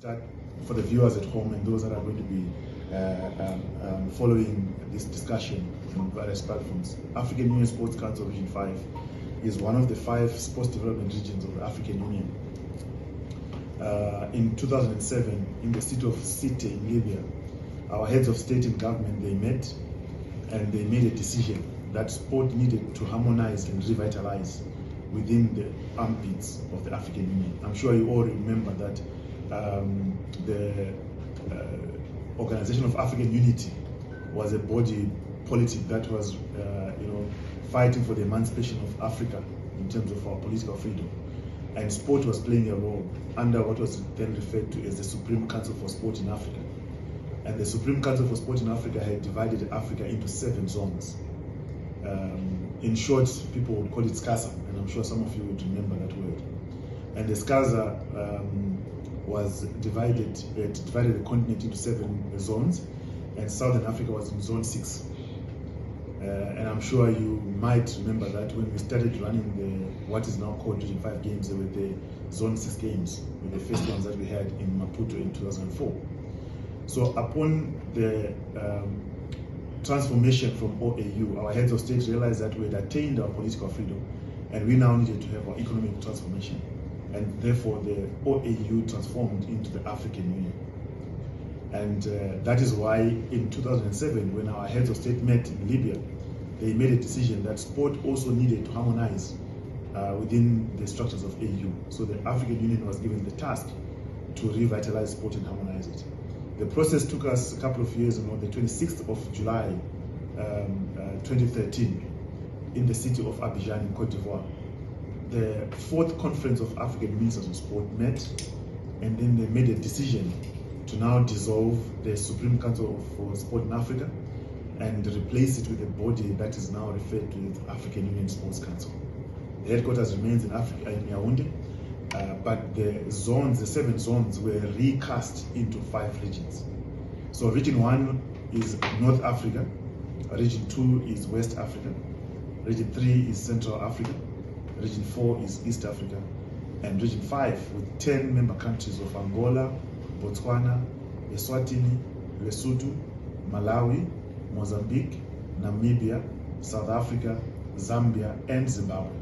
Start for the viewers at home and those that are going to be following this discussion on various platforms. African Union Sports Council Region 5 is one of the 5 sports development regions of the African Union. In 2007, in the city of Sirte in Libya, our heads of state and government, they met and they made a decision that sport needed to harmonize and revitalize within the armpits of the African Union. I'm sure you all remember that the Organization of African Unity was a body politic that was fighting for the emancipation of Africa in terms of our political freedom. And sport was playing a role under what was then referred to as the Supreme Council for Sport in Africa. And the Supreme Council for Sport in Africa had divided Africa into 7 zones. In short, people would call it SCASA, and I'm sure some of you would remember that word. And the SCASA was divided the continent into 7 zones, and Southern Africa was in Zone 6. And I'm sure you might remember that when we started running what is now called Region 5 games, there were the Zone 6 games, with the first ones that we had in Maputo in 2004. So upon the transformation from OAU, our heads of state realized that we had attained our political freedom and we now needed to have our economic transformation. And therefore the OAU transformed into the African Union. And that is why in 2007, when our heads of state met in Libya, they made a decision that sport also needed to harmonize within the structures of AU. So the African Union was given the task to revitalize sport and harmonize it. The process took us a couple of years, and on the 26th of July 2013, in the city of Abidjan in Cote d'Ivoire, the 4th Conference of African Ministers of Sport met, and then they made a decision to now dissolve the Supreme Council for Sport in Africa and replace it with a body that is now referred to as African Union Sports Council. The headquarters remains in Africa, in Yaoundé, but the 7 zones were recast into 5 regions. So Region 1 is North Africa, Region 2 is West Africa, Region 3 is Central Africa, Region 4 is East Africa, and Region 5 with 10 member countries of Angola, Botswana, Eswatini, Lesotho, Malawi, Mozambique, Namibia, South Africa, Zambia, and Zimbabwe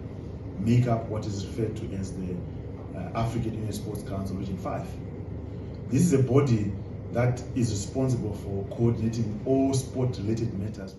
make up what is referred to as the African Union Sports Council Region 5. This is a body that is responsible for coordinating all sport-related matters.